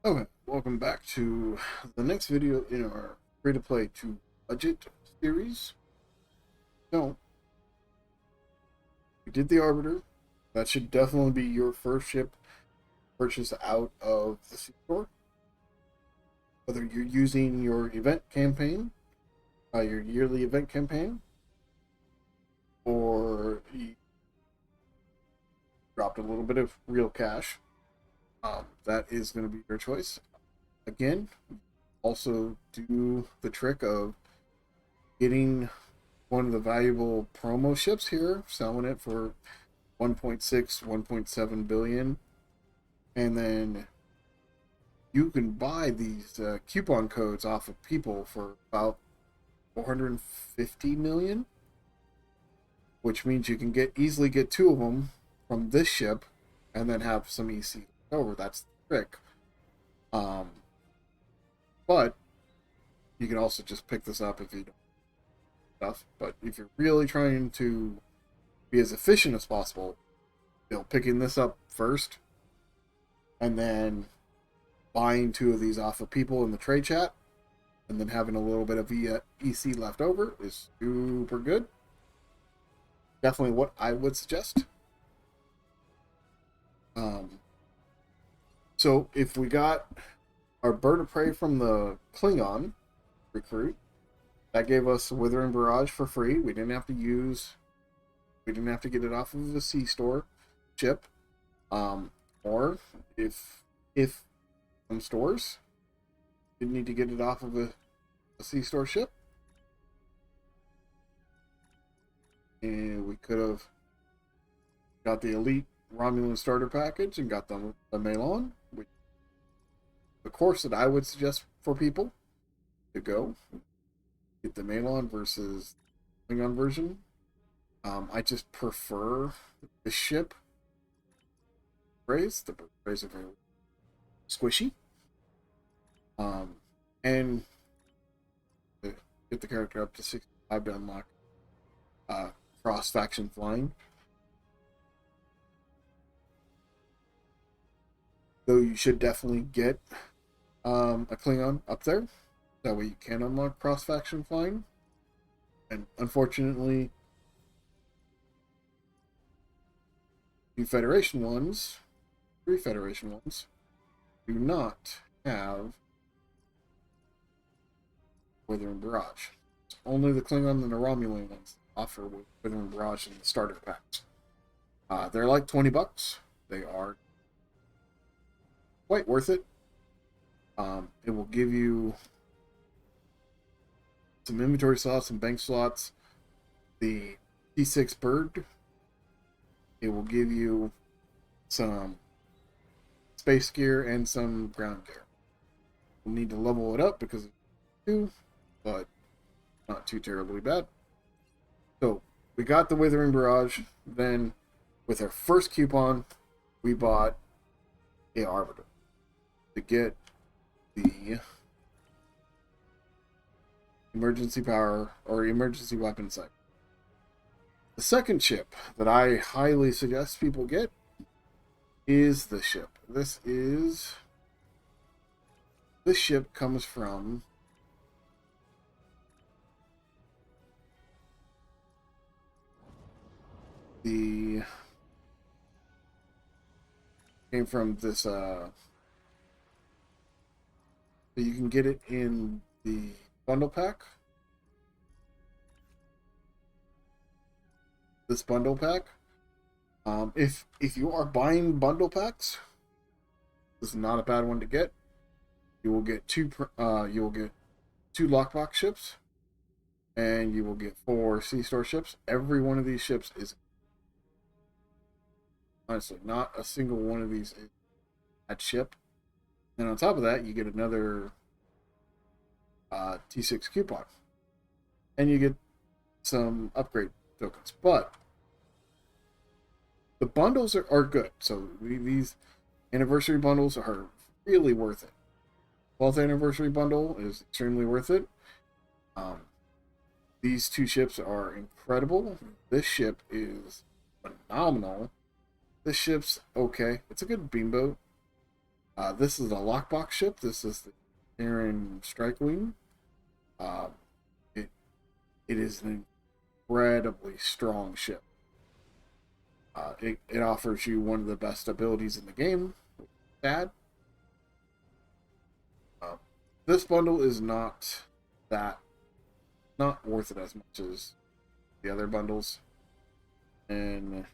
Okay, welcome back to the next video in our free-to-play to budget series. So, we did the Arbiter. That should definitely be your first ship purchased out of the sea store. Whether you're using your event campaign, your yearly event campaign, or you dropped a little bit of real cash, that is going to be your choice. Again, also do the trick of getting one of the valuable promo ships here, selling it for 1.6, 1.7 billion, and then you can buy these coupon codes off of people for about 450 million, which means you can easily get two of them from this ship, and then have some EC over. That's the trick. Um, but you can also just pick this up if you don't stuff. But if you're really trying to be as efficient as possible, picking this up first, and then buying two of these off of people in the trade chat, and then having a little bit of EC left over is super good. Definitely what I would suggest. So if we got our bird of prey from the Klingon recruit, that gave us Withering Barrage for free. We didn't have to get it off of the C store ship. Or if some stores didn't need to get it off of a C store ship, and we could have got the elite Romulan starter package and got the Melon, which the course that I would suggest for people to go get the Melon versus Klingon version. I just prefer the ship rays. The rays are very squishy. And to get the character up to 65 to unlock cross faction flying. Though you should definitely get a Klingon up there. That way you can unlock cross faction flying. And unfortunately, the Federation ones, 3 Federation ones, do not have Withering Barrage. It's only the Klingon and the Romulan ones offer Withering Barrage in the starter packs. They're like $20. They are quite worth it. It will give you some inventory slots, some bank slots, the T6 bird. It will give you some space gear and some ground gear. We'll need to level it up because it's 2, but not too terribly bad. So we got the Withering Barrage. Then with our first coupon, we bought a Arbiter to get the emergency power or emergency weapon sight. The second ship that I highly suggest people get is this ship. This ship comes from the came from this so you can get it in the bundle pack. This bundle pack. If you are buying bundle packs, this is not a bad one to get. You will get two lockbox ships, and you will get 4 C store ships. Every one of these ships is honestly not a single one of these is at ship. And on top of that, you get another T6 coupon, and you get some upgrade tokens. But the bundles are good. So these anniversary bundles are really worth it. 12th anniversary bundle is extremely worth it. These 2 ships are incredible. This ship is phenomenal. This ship's okay. It's a good beamboat. This is a lockbox ship. This is the Aaron Strikewing. Uh, it it is an incredibly strong ship. It offers you one of the best abilities in the game. Bad. Uh, this bundle is that not worth it as much as the other bundles, and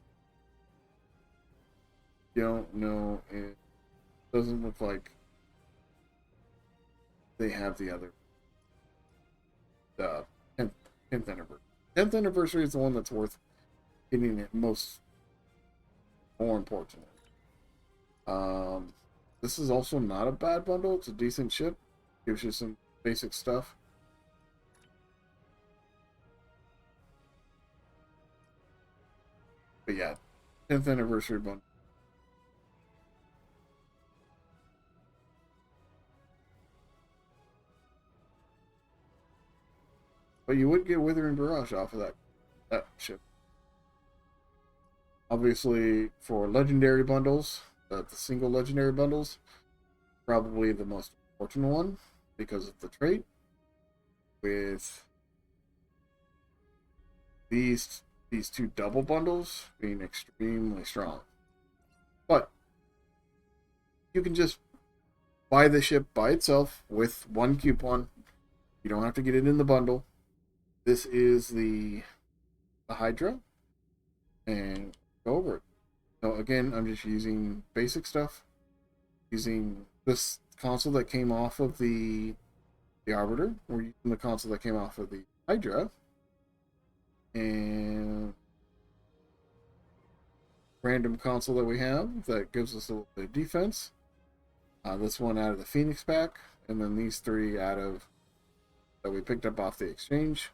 you don't know, it doesn't look like they have the other the 10th anniversary. 10th anniversary is the one that's worth getting it most more importantly. This is also not a bad bundle. It's a decent ship. Gives you some basic stuff. But yeah, 10th anniversary bundle. But you would get Withering Barrage off of that ship. Obviously, for legendary bundles, the single legendary bundles, probably the most important one because of the trait. With these two double bundles being extremely strong. But you can just buy the ship by itself with one coupon. You don't have to get it in the bundle. This is the Hydra, and go over it. So again, I'm just using basic stuff. Using this console that came off of the Arbiter. We're using the console that came off of the Hydra. And random console that we have that gives us a little bit of defense. This one out of the Phoenix pack, and then these three out of that we picked up off the exchange.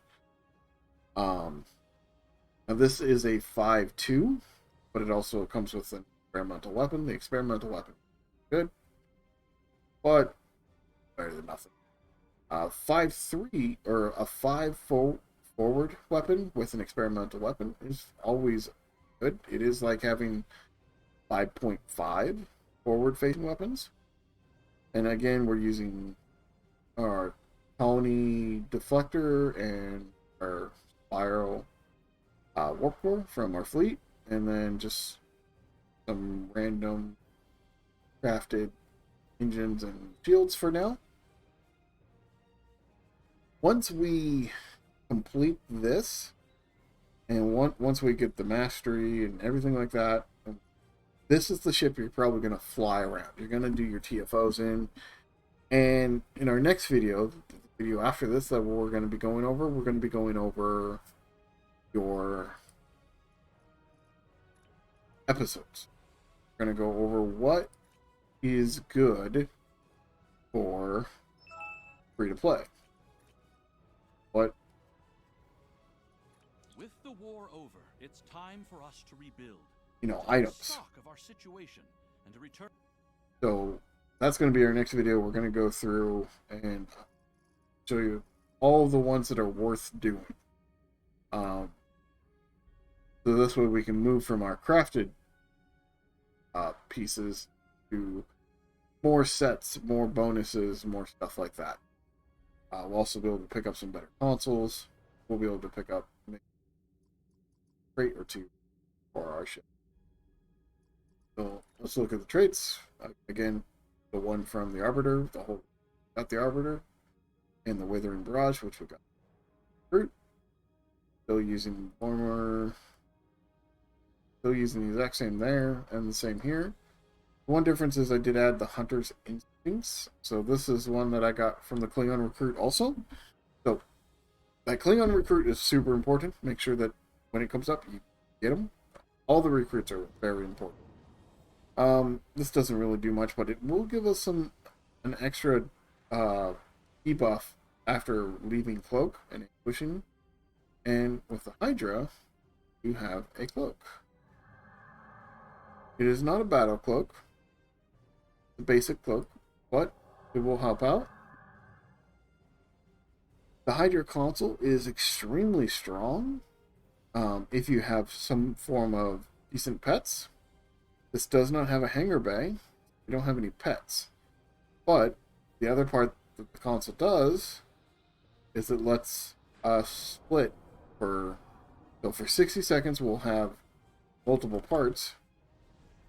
Now this is a 5-2, but it also comes with an experimental weapon. The experimental weapon is good, but better than nothing. 5-3 or a 5-forward weapon with an experimental weapon is always good. It is like having 5.5 forward-facing weapons. And again, we're using our colony deflector and our spiral warp core from our fleet, and then just some random crafted engines and shields for now. Once we complete this, and once we get the mastery and everything like that, this is the ship you're probably going to fly around. You're going to do your TFOs in. And in our next video, the video after this that we're going to be going over, we're going to be going over your episodes. We're going to go over what is good for free to play. With the war over, it's time for us to rebuild. Items. Of our situation and to return. So that's going to be our next video. We're going to go through and show you all the ones that are worth doing. So this way we can move from our crafted pieces to more sets, more bonuses, more stuff like that. We'll also be able to pick up some better consoles. We'll be able to pick up a trait or two for our ship. So let's look at the traits. Again, the one from the Arbiter, got the Arbiter, and the Withering Barrage, which we got fruit. Still using Former. Still using the exact same there, and the same here. One difference is I did add the Hunter's Instincts. So this is one that I got from the Klingon Recruit also. So that Klingon Recruit is super important. Make sure that when it comes up, you get them. All the recruits are very important. This doesn't really do much, but it will give us an extra debuff after leaving Cloak and pushing. And with the Hydra, you have a Cloak. It is not a battle cloak. It's a basic cloak, but it will help out. The Hydra console is extremely strong if you have some form of decent pets. This does not have a hangar bay, we don't have any pets. But the other part that the console does is it lets us split for, so for 60 seconds we'll have multiple parts.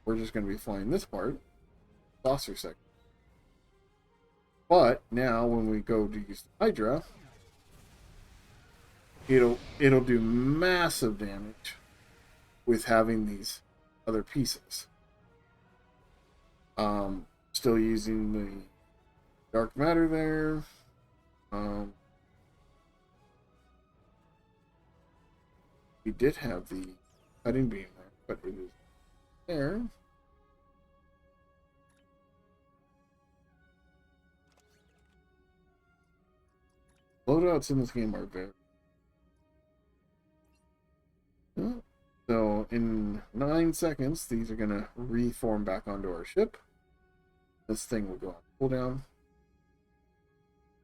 We're just going to be flying this part, saucer section. But now when we go to use the Hydra, it'll do massive damage with having these other pieces. Still using the dark matter there. We did have the cutting beam there, but it is there. Loadouts in this game are very... So in 9 seconds, these are going to reform back onto our ship. This thing will go on cooldown.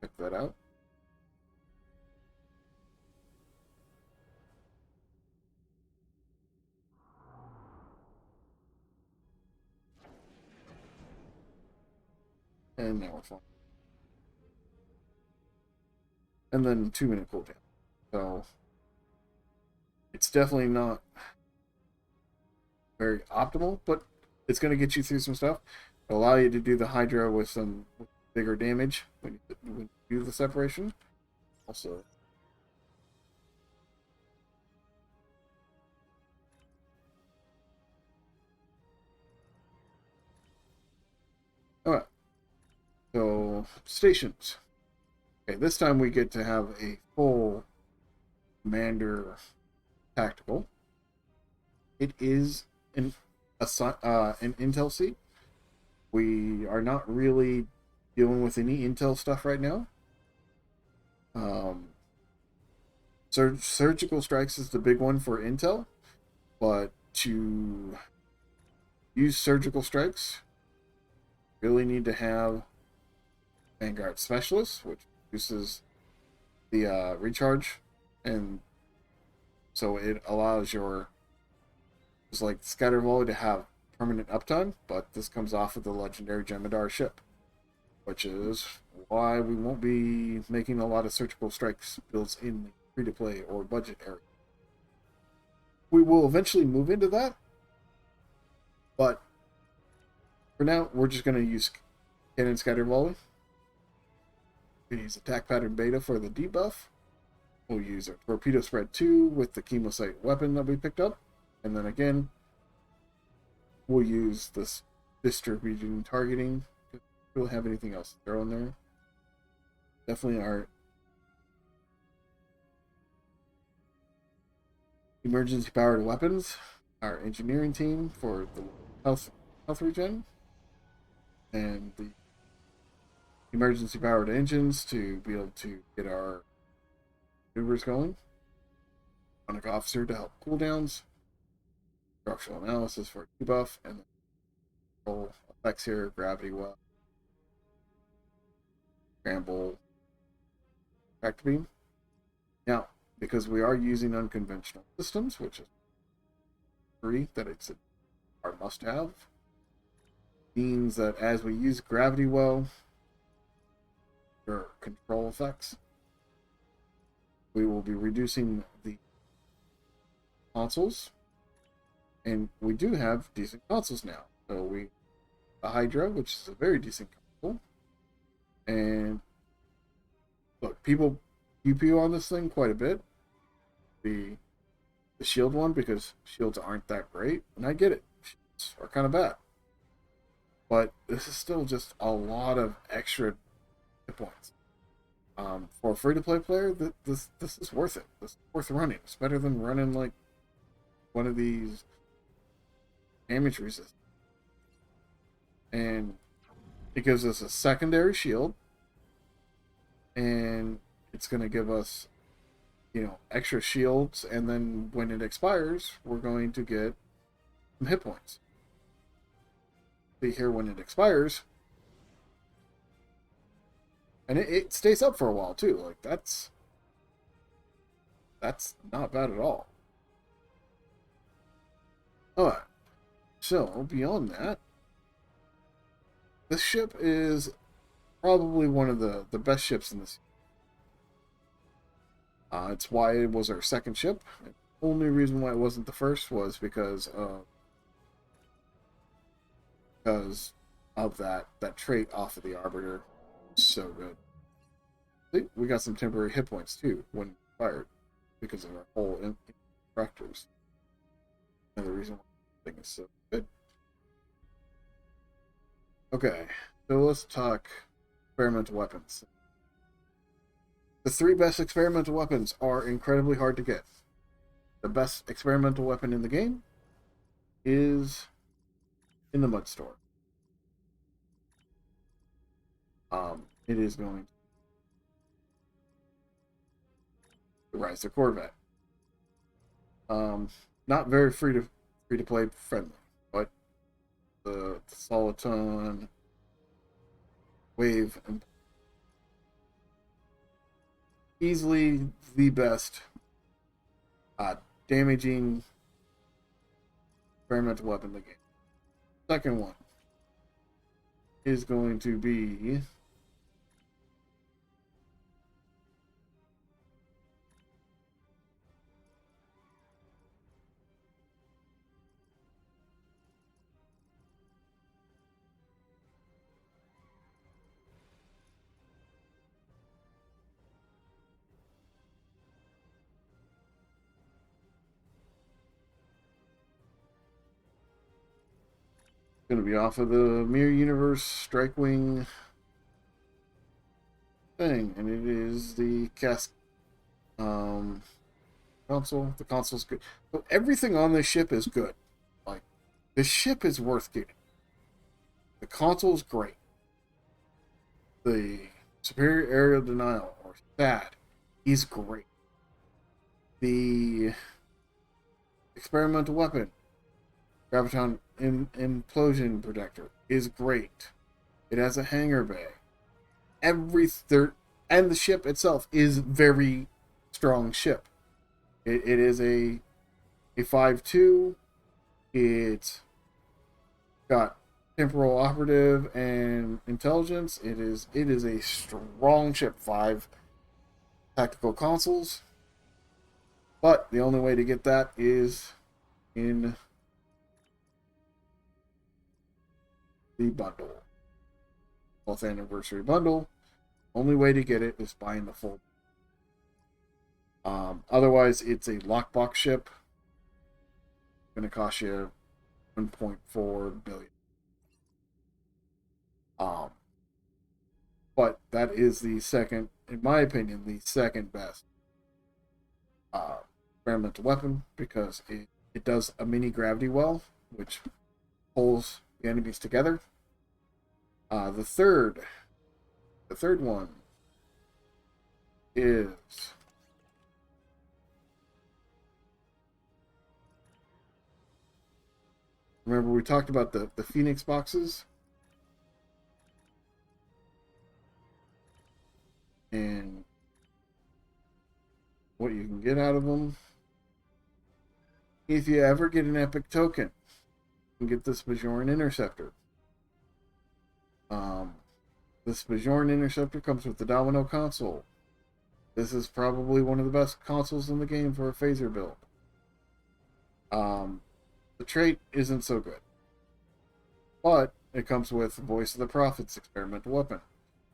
Check that out. And now we're flying. And then 2-minute cooldown. So it's definitely not very optimal, but it's going to get you through some stuff. It'll allow you to do the Hydra with some bigger damage when you do the separation. Also, alright. So stations. Okay, this time we get to have a full commander tactical. It is an intel seat. We are not really dealing with any intel stuff right now. Surgical strikes is the big one for intel, but to use surgical strikes, you really need to have Vanguard Specialist, which reduces the recharge, and so it allows your, just like Scatter Volley, to have permanent uptime, but this comes off of the legendary Jemadar ship, which is why we won't be making a lot of surgical strikes builds in the free-to-play or budget area. We will eventually move into that, but for now, we're just going to use Cannon Scatter Volley. We use Attack Pattern Beta for the debuff. We'll use our Torpedo Spread 2 with the Chemosite weapon that we picked up. And then again, we'll use this distributing targeting. We don't have anything else to throw in there. Definitely our emergency powered weapons, our engineering team for the health regen, and the emergency powered engines to be able to get our maneuvers going. Sonic Officer to help cooldowns, structural analysis for debuff, and the control effects here, gravity well, scramble, tractor beam. Now, because we are using unconventional systems, which is free, that it's our must-have, means that as we use gravity well, your control effects, we will be reducing the consoles, and we do have decent consoles now. So the Hydra, which is a very decent console, and look, people pew on this thing quite a bit. The shield one, because shields aren't that great, and I get it, shields are kind of bad, but this is still just a lot of extra hit points. For a free-to-play player, this is worth it. This is worth running. It's better than running like one of these damage resist. And it gives us a secondary shield, and it's going to give us, extra shields, and then when it expires, we're going to get some hit points. See here, when it expires, and it stays up for a while too. Like that's not bad at all. Alright, so beyond that, this ship is probably one of the best ships in this. It's why it was our second ship. The only reason why it wasn't the first was because of that trait off of the Arbiter. So good. See, we got some temporary hit points too when fired because of our whole instructors. Another reason why the thing is so good. Okay, so let's talk experimental weapons. The 3 best experimental weapons are incredibly hard to get. The best experimental weapon in the game is in the mud store. It is going to rise the Corvette. Not very free to play friendly, but the Soliton Wave and easily the best damaging experimental weapon in the game. Second one is going to be going to be off of the Mirror Universe Strikewing thing, and it is the console. The console's good. So everything on this ship is good. Like, this ship is worth getting. The console's great. The Superior Aerial Denial, or SAD, is great. The experimental weapon, Graviton Implosion Protector, is great. It has a hangar bay. And the ship itself is very strong ship. It is a 5.2. It's got temporal operative and intelligence. It is a strong ship. 5 tactical consoles. But the only way to get that is in the bundle. 12th anniversary bundle. Only way to get it is buying the full. Otherwise, it's a lockbox ship. It's going to cost you $1.4 billion. But that is the second, in my opinion, the second best experimental weapon, because it does a mini gravity well, which pulls the enemies together. The third one is remember we talked about the Phoenix boxes and what you can get out of them. If you ever get an epic token, you can get this Bajoran Interceptor. This Bajoran Interceptor comes with the Domino console. This is probably one of the best consoles in the game for a phaser build. The trait isn't so good, but it comes with Voice of the Prophets experimental weapon,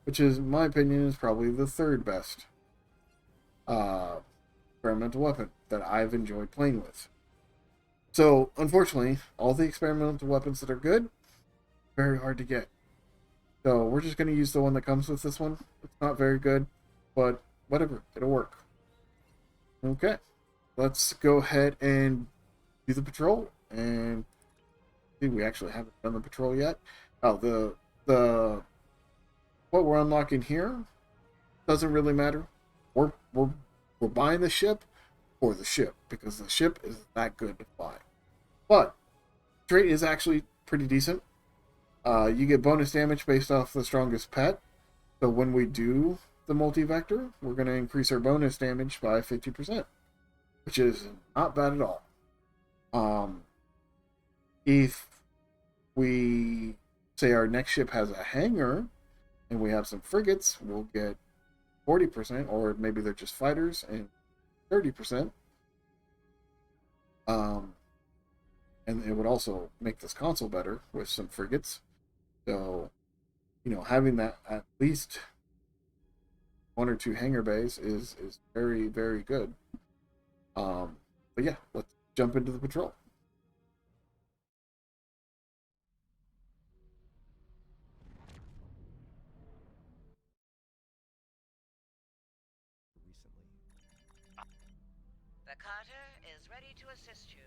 which is, in my opinion, is probably the third best experimental weapon that I've enjoyed playing with. So, unfortunately, all the experimental weapons that are good, very hard to get. So, we're just going to use the one that comes with this one. It's not very good, but whatever, it'll work. Okay, let's go ahead and do the patrol. And see, we actually haven't done the patrol yet. Oh, the what we're unlocking here doesn't really matter. We're buying the ship for the ship, because the ship is that good to fly. But trait is actually pretty decent. You get bonus damage based off the strongest pet. So when we do the multi-vector, we're going to increase our bonus damage by 50%, which is not bad at all. If we say our next ship has a hangar and we have some frigates, we'll get 40%, or maybe they're just fighters and 30%. And it would also make this console better with some frigates. So, having that at least 1 or 2 hangar bays is very, very good. But yeah, let's jump into the patrol. The Carter is ready to assist you.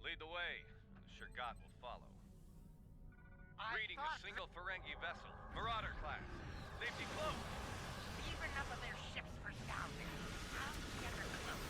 Lead the way. I'm sure God will follow. Reading a single Ferengi vessel. Marauder class. Safety close. Leave enough of their ships for scouting. I'll get her close.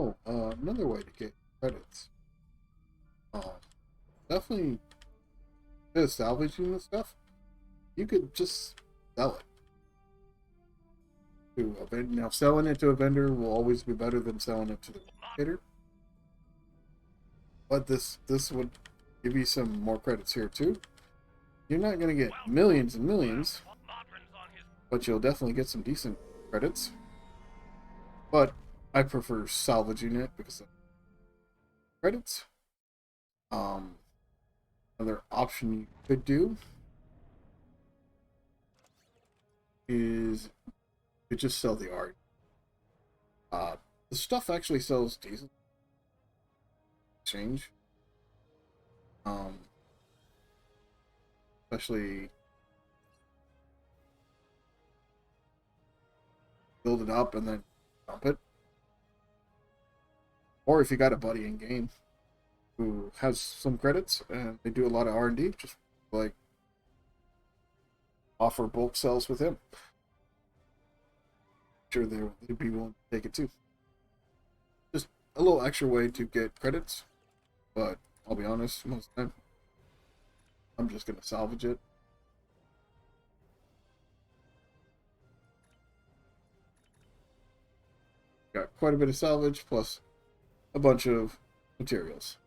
Oh, another way to get credits. Definitely, instead of salvaging the stuff, you could just sell it to a vendor. Now, selling it to a vendor will always be better than selling it to the creator. But this would give you some more credits here too. You're not going to get millions and millions, but you'll definitely get some decent credits. But I prefer salvaging it because of credits. Another option you could do is you just sell the art. The stuff actually sells decent exchange. Especially build it up and then dump it. Or if you got a buddy in game who has some credits and they do a lot of R&D, just like offer bulk sales with him. Sure, they'd be willing to take it too. Just a little extra way to get credits, but I'll be honest, most of the time I'm just gonna salvage it. Got quite a bit of salvage plus a bunch of materials.